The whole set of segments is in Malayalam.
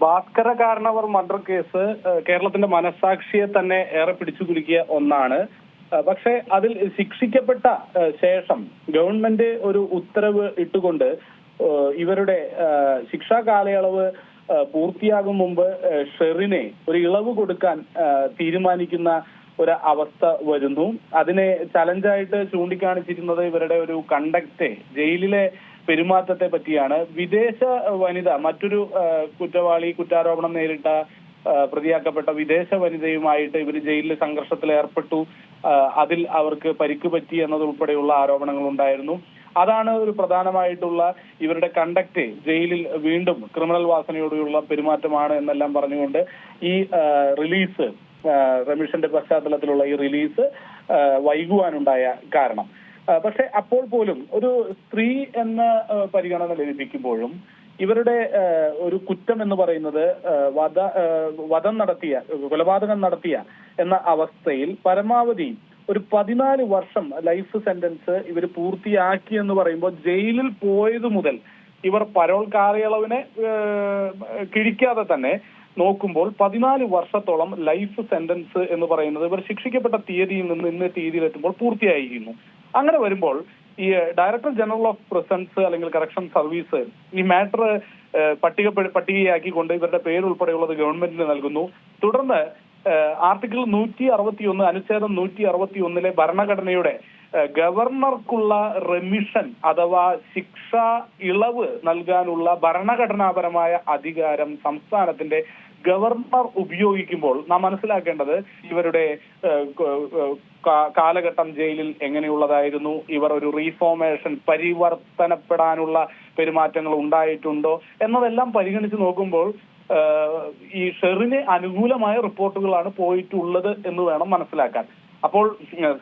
ഭാസ്കര കാരണവർ മർഡർ കേസ് കേരളത്തിന്റെ മനസ്സാക്ഷിയെ തന്നെ ഏറെ പിടിച്ചു കുലുക്കിയ ഒന്നാണ്. പക്ഷെ അതിൽ ശിക്ഷിക്കപ്പെട്ട ശേഷം ഗവൺമെന്റ് ഒരു ഉത്തരവ് ഇട്ടുകൊണ്ട് ഇവരുടെ ശിക്ഷാ കാലയളവ് പൂർത്തിയാകും മുമ്പ് ഷെറിനെ ഒരു ഇളവ് കൊടുക്കാൻ തീരുമാനിക്കുന്ന ഒരു അവസ്ഥ വരുന്നു. അതിനെ ചലഞ്ചായിട്ട് ചൂണ്ടിക്കാണിച്ചിരുന്നത് ഇവരുടെ ഒരു കണ്ടക്ട്, ജയിലിലെ പെരുമാറ്റത്തെ പറ്റിയാണ്. വിദേശ വനിത, മറ്റൊരു കുറ്റാരോപണം നേരിട്ട പ്രതിയാക്കപ്പെട്ട വിദേശ വനിതയുമായിട്ട് ഇവർ ജയിലിൽ സംഘർഷത്തിൽ ഏർപ്പെട്ടു. അതിൽ അവർക്ക് പരിക്ക് പറ്റി എന്നതുൾപ്പെടെയുള്ള ആരോപണങ്ങൾ ഉണ്ടായിരുന്നു. അതാണ് ഒരു പ്രധാനമായിട്ടുള്ള ഇവരുടെ കണ്ടക്ട്. ജയിലിൽ വീണ്ടും ക്രിമിനൽ വാസനയോടുള്ള പെരുമാറ്റമാണ് എന്നെല്ലാം പറഞ്ഞുകൊണ്ട് ഈ റിലീസ്, റമീഷിന്റെ പശ്ചാത്തലത്തിലുള്ള ഈ റിലീസ് വൈകുവാനുണ്ടായ കാരണം. പക്ഷെ അപ്പോൾ പോലും ഒരു സ്ത്രീ എന്ന പരിഗണന ലഭിക്കുമ്പോഴും ഇവരുടെ ഒരു കുറ്റം എന്ന് പറയുന്നത് വധം നടത്തിയ, കൊലപാതകം നടത്തിയ എന്ന അവസ്ഥയിൽ പരമാവധി ഒരു 14 വർഷം ലൈഫ് സെന്റൻസ് ഇവർ പൂർത്തിയാക്കി എന്ന് പറയുമ്പോൾ ജയിലിൽ പോയത് മുതൽ ഇവർ പരോൾ കാലയളവിനെ കിഴിക്കാതെ തന്നെ നോക്കുമ്പോൾ 14 വർഷത്തോളം ലൈഫ് സെന്റൻസ് എന്ന് പറയുന്നത് ഇവർ ശിക്ഷിക്കപ്പെട്ട തീയതിയിൽ നിന്ന് ഇന്ന് തീയതിയിലെത്തുമ്പോൾ പൂർത്തിയായിരിക്കുന്നു. അങ്ങനെ വരുമ്പോൾ ഈ ഡയറക്ടർ ജനറൽ ഓഫ് പ്രിസൺസ് അല്ലെങ്കിൽ കറക്ഷൻ സർവീസ് ഈ മാറ്റർ പട്ടികയാക്കിക്കൊണ്ട് ഇവരുടെ പേരുൾപ്പെടെയുള്ളത് ഗവൺമെന്റിന് നൽകുന്നു. തുടർന്ന് ആർട്ടിക്കിൾ 161 അനുച്ഛേദം 161 ഭരണഘടനയുടെ ഗവർണർക്കുള്ള റെമിഷൻ അഥവാ ശിക്ഷാ ഇളവ് നൽകാനുള്ള ഭരണഘടനാപരമായ അധികാരം സംസ്ഥാനത്തിന്റെ ഗവർണർ ഉപയോഗിക്കുമ്പോൾ നാം മനസ്സിലാക്കേണ്ടത് ഇവരുടെ കാലഘട്ടം ജയിലിൽ എങ്ങനെയുള്ളതായിരുന്നു, ഇവർ ഒരു റീഫോർമേഷൻ പരിവർത്തനപ്പെടാനുള്ള പെരുമാറ്റങ്ങൾ ഉണ്ടായിട്ടുണ്ടോ എന്നതെല്ലാം പരിഗണിച്ച് നോക്കുമ്പോൾ ഈ ഷെറിന് അനുകൂലമായ റിപ്പോർട്ടുകളാണ് പോയിട്ടുള്ളത് എന്ന് വേണം മനസ്സിലാക്കാൻ. അപ്പോൾ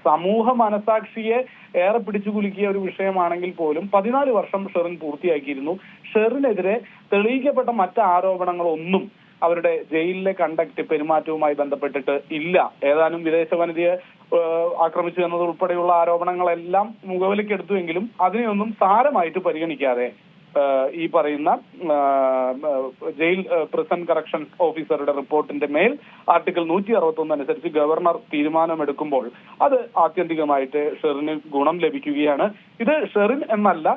സമൂഹ മനസാക്ഷിയെ ഏറെ പിടിച്ചു കുലുക്കിയ ഒരു വിഷയമാണെങ്കിൽ പോലും 14 വർഷം ഷെറിൻ പൂർത്തിയാക്കിയിരുന്നു. ഷെറിനെതിരെ തെളിയിക്കപ്പെട്ട മറ്റ് ആരോപണങ്ങളൊന്നും അവരുടെ ജയിലിലെ കണ്ടക്ട്, പെരുമാറ്റവുമായി ബന്ധപ്പെട്ടിട്ട് ഇല്ല. ഏതാനും വിദേശ വനിതയെ ആക്രമിച്ചു എന്നതുൾപ്പെടെയുള്ള ആരോപണങ്ങളെല്ലാം മുഖവിലക്കെടുത്തുവെങ്കിലും അതിനെയൊന്നും സാരമായിട്ട് പരിഗണിക്കാതെ ഈ പറയുന്ന ജയിൽ പ്രിസൺ കറക്ഷൻ ഓഫീസറുടെ റിപ്പോർട്ടിന്റെ മേൽ ആർട്ടിക്കിൾ 161 അനുസരിച്ച് ഗവർണർ തീരുമാനമെടുക്കുമ്പോൾ അത് ആത്യന്തികമായിട്ട് ഷെറിന് ഗുണം ലഭിക്കുകയാണ്. ഇത് ഷെറിൻ എന്നല്ല,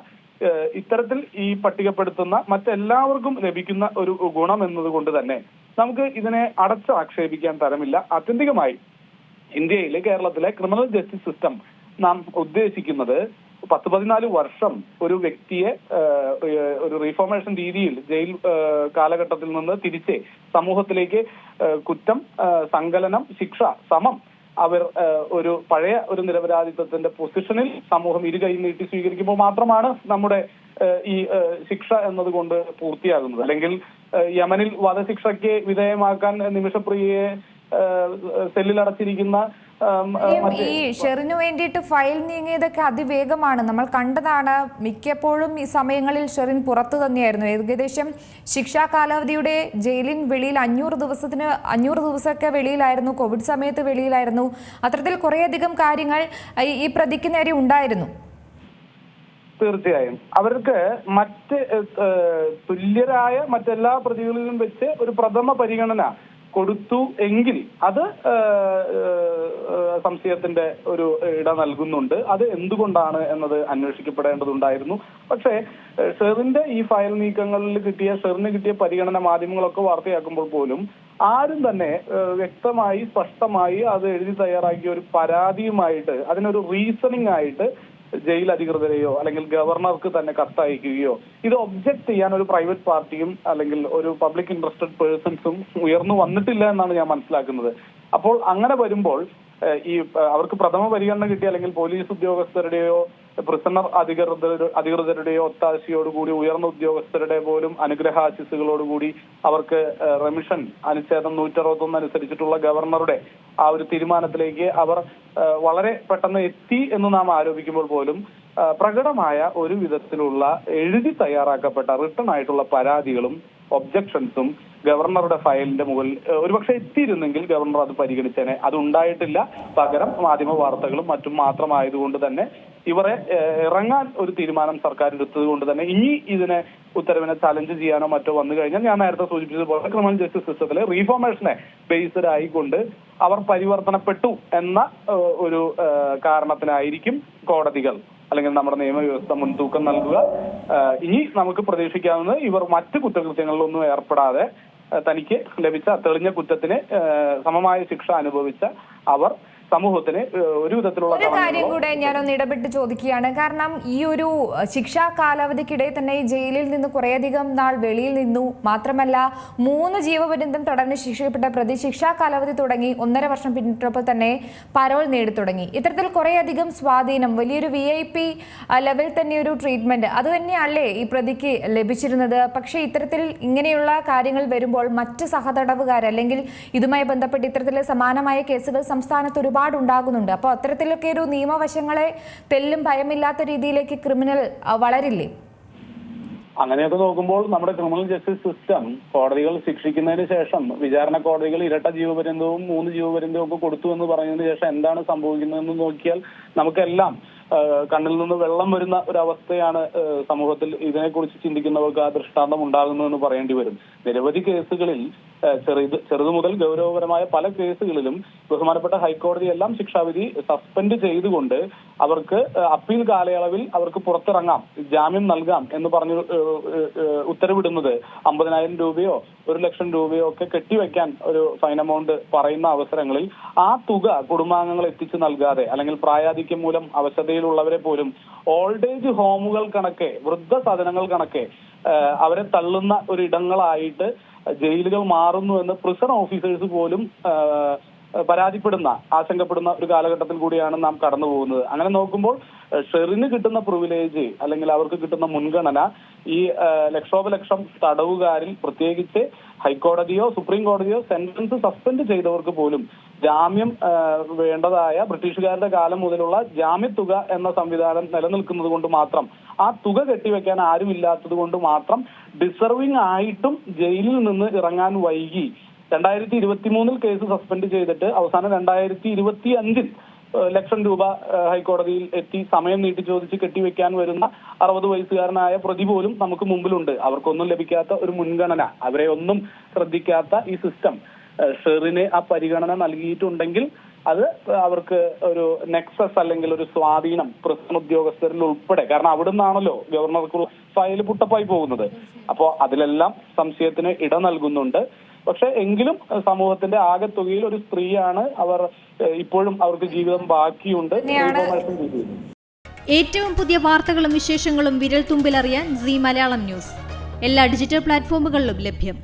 ഇത്തരത്തിൽ ഈ പട്ടികപ്പെടുത്തുന്ന മറ്റെല്ലാവർക്കും ലഭിക്കുന്ന ഒരു ഗുണം എന്നതുകൊണ്ട് തന്നെ നമുക്ക് ഇതിനെ അടച്ചാക്ഷേപിക്കാൻ തരമില്ല. ആത്യന്തികമായി ഇന്ത്യയിലെ, കേരളത്തിലെ ക്രിമിനൽ ജസ്റ്റിസ് സിസ്റ്റം നാം ഉദ്ദേശിക്കുന്നത് 10-14 വർഷം ഒരു വ്യക്തിയെ ഒരു റീഫോർമേഷൻ രീതിയിൽ ജയിൽ കാലഘട്ടത്തിൽ നിന്ന് തിരിച്ച് സമൂഹത്തിലേക്ക് കുറ്റം, സങ്കലനം, ശിക്ഷ സമം അവർ ഒരു പഴയ ഒരു നിരപരാധിത്വത്തിന്റെ പൊസിഷനിൽ സമൂഹം ഇരുകൈ നീട്ടി സ്വീകരിക്കുമ്പോൾ മാത്രമാണ് നമ്മുടെ ഈ ശിക്ഷ എന്നതുകൊണ്ട് പൂർത്തിയാകുന്നത്. അല്ലെങ്കിൽ യമനിൽ വധശിക്ഷയ്ക്ക് വിധേയമാക്കാൻ നിമിഷപ്രിയയെ സെല്ലിൽ അടച്ചിരിക്കുന്ന ഈ ഷെറിനു വേണ്ടിയിട്ട് ഫയൽ നീങ്ങിയതൊക്കെ അതിവേഗമാണ്. നമ്മൾ കണ്ടതാണ്. മിക്കപ്പോഴും ഈ സമയങ്ങളിൽ ഷെറിൻ പുറത്തു തന്നെയായിരുന്നു. ഏകദേശം ശിക്ഷാ കാലാവധിയുടെ ജയിലിൻ വെളിയിൽ 500 ദിവസമൊക്കെ വെളിയിലായിരുന്നു. കോവിഡ് സമയത്ത് വെളിയിലായിരുന്നു. അത്തരത്തിൽ കുറേയധികം കാര്യങ്ങൾ ഈ പ്രതിക്ക് നേരെ ഉണ്ടായിരുന്നു. തീർച്ചയായും അവർക്ക് മറ്റ് തുല്യരായ മറ്റെല്ലാ പ്രതികളിലും വെച്ച് ഒരു പ്രഥമ പരിഗണന കൊടുത്തു എങ്കിൽ അത് സംശയത്തിന്റെ ഒരു ഇട നൽകുന്നുണ്ട്. അത് എന്തുകൊണ്ടാണ് എന്നത് അന്വേഷിക്കപ്പെടേണ്ടതുണ്ടായിരുന്നു. പക്ഷേ ഷെറിന്റെ ഈ ഫയൽ നീക്കങ്ങളിൽ ഷെറിന് കിട്ടിയ പരിഗണന മാധ്യമങ്ങളൊക്കെ വാർത്തയാക്കുമ്പോൾ പോലും ആരും തന്നെ വ്യക്തമായി സ്പഷ്ടമായി അത് എഴുതി തയ്യാറാക്കിയ ഒരു പരാതിയുമായിട്ട്, അതിനൊരു റീസണിംഗ് ആയിട്ട് ജയിൽ അധികൃതരെയോ അല്ലെങ്കിൽ ഗവർണർക്ക് തന്നെ കത്തയക്കുകയോ ഇത് ഒബ്ജക്ട് ചെയ്യാൻ ഒരു പ്രൈവറ്റ് പാർട്ടിയും അല്ലെങ്കിൽ ഒരു പബ്ലിക് ഇൻട്രസ്റ്റഡ് പേഴ്സൺസും ഉയർന്നു വന്നിട്ടില്ല എന്നാണ് ഞാൻ മനസ്സിലാക്കുന്നത്. അപ്പോൾ അങ്ങനെ വരുമ്പോൾ ഈ അവർക്ക് പ്രഥമ പരിഗണന കിട്ടിയ അല്ലെങ്കിൽ പോലീസ് ഉദ്യോഗസ്ഥരുടെയോ പ്രിസണർ അധികൃതരുടെയോ ഒത്താശയോടുകൂടി ഉയർന്ന ഉദ്യോഗസ്ഥരുടെ പോലും അനുഗ്രഹാശിസുകളോടുകൂടി അവർക്ക് റെമിഷൻ അനുച്ഛേദം 161 അനുസരിച്ചിട്ടുള്ള ഗവർണറുടെ ആ ഒരു തീരുമാനത്തിലേക്ക് അവർ വളരെ പെട്ടെന്ന് എത്തി എന്ന് നാം ആരോപിക്കുമ്പോൾ പോലും പ്രകടമായ ഒരു വിധത്തിലുള്ള എഴുതി തയ്യാറാക്കപ്പെട്ട റിട്ടൺ ആയിട്ടുള്ള പരാതികളും ഒബ്ജക്ഷൻസും ഗവർണറുടെ ഫയലിന്റെ മുകളിൽ ഒരുപക്ഷെ എത്തിയിരുന്നെങ്കിൽ ഗവർണർ അത് പരിഗണിച്ചേനെ. അത് ഉണ്ടായിട്ടില്ല. പകരം മാധ്യമ വാർത്തകളും മറ്റും മാത്രമായതുകൊണ്ട് തന്നെ ഇവരെ ഇറങ്ങാൻ ഒരു തീരുമാനം സർക്കാർ എടുത്തത് കൊണ്ട് തന്നെ ഇനി ഇതിനെ ഉത്തരവിനെ ചലഞ്ച് ചെയ്യാനോ മറ്റോ വന്നു കഴിഞ്ഞാൽ ഞാൻ നേരത്തെ സൂചിപ്പിച്ചതുപോലെ ക്രിമിനൽ ജസ്റ്റിസ് സിസ്റ്റത്തിലെ റീഫോർമേഷനെ ബേസ്ഡ് ആയിക്കൊണ്ട് അവർ പരിവർത്തനപ്പെട്ടു എന്ന ഒരു കാരണത്തിനായിരിക്കും കോടതികൾ അല്ലെങ്കിൽ നമ്മുടെ നിയമവ്യവസ്ഥ മുൻതൂക്കം നൽകുക. ഇനി നമുക്ക് പ്രതീക്ഷിക്കാവുന്നത് ഇവർ മറ്റ് കുറ്റകൃത്യങ്ങളിലൊന്നും ഏർപ്പെടാതെ തനിക്ക് ലഭിച്ച തെളിഞ്ഞ കുറ്റത്തിന് സമമായ ശിക്ഷ അനുഭവിച്ച അവർ സമൂഹത്തിന് ഒരു വിധത്തിലുള്ള ഒരു കാര്യം കൂടെ ഞാനൊന്ന് ഇടപെട്ട് ചോദിക്കുകയാണ്. കാരണം ഈ ഒരു ശിക്ഷാ കാലാവധിക്കിടെ തന്നെ ജയിലിൽ നിന്ന് കുറേയധികം നാൾ വെളിയിൽ നിന്നു. മാത്രമല്ല 3 ജീവപര്യന്തം തടവിന് ശിക്ഷിക്കപ്പെട്ട പ്രതി ശിക്ഷാ കാലാവധി തുടങ്ങി 1.5 വർഷം പിന്നിട്ടപ്പോൾ തന്നെ പരോൾ നേടി തുടങ്ങി. ഇത്തരത്തിൽ കുറേയധികം സ്വാധീനം, വലിയൊരു VIP ലെവൽ തന്നെ ഒരു ട്രീറ്റ്മെന്റ് അത് തന്നെയല്ലേ ഈ പ്രതിക്ക് ലഭിച്ചിരുന്നത്. പക്ഷേ ഇത്തരത്തിൽ ഇങ്ങനെയുള്ള കാര്യങ്ങൾ വരുമ്പോൾ മറ്റ് സഹതടവുകാർ അല്ലെങ്കിൽ ഇതുമായി ബന്ധപ്പെട്ട് ഇത്തരത്തിലെ സമാനമായ കേസുകൾ സംസ്ഥാനത്ത് ഒരുപാട് ഉണ്ടാകുന്നുണ്ട്. അപ്പോൾ അത്തരത്തിലൊക്കെ ഒരു നിയമവശങ്ങളെ തെല്ലും ഭയമില്ലാത്ത രീതിയിലേക്ക് ക്രിമിനൽ വളരില്ലേ? അങ്ങനെയൊക്കെ നോക്കുമ്പോൾ നമ്മുടെ ക്രിമിനൽ ജസ്റ്റിസ് സിസ്റ്റം കോടതികൾ ശിക്ഷിക്കുന്നതിന് ശേഷം വിചാരണ കോടതികൾ ഇരട്ട ജീവപര്യന്തവും 3 ജീവപര്യന്തവും ഒക്കെ കൊടുത്തു എന്ന് പറഞ്ഞതിന് ശേഷം എന്താണ് സംഭവിക്കുന്നതെന്ന് നോക്കിയാൽ നമുക്കെല്ലാം കണ്ണിൽ നിന്ന് വെള്ളം വരുന്ന ഒരവസ്ഥയാണ് സമൂഹത്തിൽ ഇതിനെക്കുറിച്ച് ചിന്തിക്കുന്നവർക്ക് ആ ദൃഷ്ടാന്തം ഉണ്ടാകുന്നു എന്ന് പറയേണ്ടി വരും. നിരവധി കേസുകളിൽ ചെറുതു മുതൽ ഗൗരവപരമായ പല കേസുകളിലും ബഹുമാനപ്പെട്ട ഹൈക്കോടതി എല്ലാം ശിക്ഷാവിധി സസ്പെൻഡ് ചെയ്തുകൊണ്ട് അവർക്ക് അപ്പീൽ കാലയളവിൽ അവർക്ക് പുറത്തിറങ്ങാം, ജാമ്യം നൽകാം എന്ന് പറഞ്ഞു ഉത്തരവിടുന്നത് 50,000 രൂപയോ 1 ലക്ഷം രൂപയോ ഒക്കെ കെട്ടിവെക്കാൻ ഒരു ഫൈൻ എമൗണ്ട് പറയുന്ന അവസരങ്ങളിൽ ആ തുക കുടുംബാംഗങ്ങൾ എത്തിച്ചു നൽകാതെ അല്ലെങ്കിൽ പ്രായാധിക്യം മൂലം അവശതയിലുള്ളവരെ പോലും ഓൾഡ് ഏജ് ഹോമുകൾ കണക്കെ വൃദ്ധസദനങ്ങൾ കണക്കെ അവരെ തള്ളുന്ന ഒരു ഇടങ്ങളായിട്ട് ജയിലുകൾ മാറുന്നു എന്ന് പ്രിസൺ ഓഫീസേഴ്സ് പോലും പരാതിപ്പെടുന്ന ആശങ്കപ്പെടുന്ന ഒരു കാലഘട്ടത്തിൽ കൂടിയാണ് നാം കടന്നു പോകുന്നത്. അങ്ങനെ നോക്കുമ്പോൾ ഷെറിന് കിട്ടുന്ന പ്രിവിലേജ് അല്ലെങ്കിൽ അവർക്ക് കിട്ടുന്ന മുൻഗണന ഈ ലക്ഷോപലക്ഷം തടവുകാരിൽ പ്രത്യേകിച്ച് ഹൈക്കോടതിയോ സുപ്രീം കോടതിയോ സെന്റൻസ് സസ്പെൻഡ് ചെയ്തവർക്ക് പോലും ജാമ്യം വേണ്ടതായ ബ്രിട്ടീഷുകാരുടെ കാലം മുതലുള്ള ജാമ്യത്തുക എന്ന സംവിധാനം നിലനിൽക്കുന്നത് കൊണ്ട് മാത്രം ആ തുക കെട്ടിവെക്കാൻ ആരുമില്ലാത്തത് കൊണ്ട് മാത്രം ഡിസർവിംഗ് ആയിട്ടും ജയിലിൽ നിന്ന് ഇറങ്ങാൻ വൈകി 2023 കേസ് സസ്പെൻഡ് ചെയ്തിട്ട് അവസാനം 2025 ലക്ഷം രൂപ ഹൈക്കോടതിയിൽ എത്തി സമയം നീട്ടി ചോദിച്ച് കെട്ടിവെക്കാൻ വരുന്ന 60 വയസ്സുകാരനായ പ്രതി പോലും നമുക്ക് മുമ്പിലുണ്ട്. അവർക്കൊന്നും ലഭിക്കാത്ത ഒരു മുൻഗണന, അവരെ ഒന്നും ശ്രദ്ധിക്കാത്ത ഈ സിസ്റ്റം ഷെറിന് ആ പരിഗണന നൽകിയിട്ടുണ്ടെങ്കിൽ അത് അവർക്ക് ഒരു നെക്സസ് അല്ലെങ്കിൽ ഒരു സ്വാധീനം പ്രസിഡന്റ് ഉദ്യോഗസ്ഥരിൽ ഉൾപ്പെടെ, കാരണം അവിടെ നിന്നാണല്ലോ ഗവർണർക്ക് ഫയൽ പുട്ടപ്പായി പോകുന്നത്. അപ്പോ അതിലെല്ലാം സംശയത്തിന് ഇട നൽകുന്നുണ്ട്. പക്ഷെ എങ്കിലും സമൂഹത്തിന്റെ ആകെ തുകയിൽ ഒരു സ്ത്രീയാണ് അവർ. ഇപ്പോഴും അവർക്ക് ജീവിതം ബാക്കിയുണ്ട്. ഏറ്റവും പുതിയ വാർത്തകളും വിശേഷങ്ങളും വിരൽ തുമ്പിലറിയാൻ സീ മലയാളം ന്യൂസ് എല്ലാ ഡിജിറ്റൽ പ്ലാറ്റ്ഫോമുകളിലും ലഭ്യം.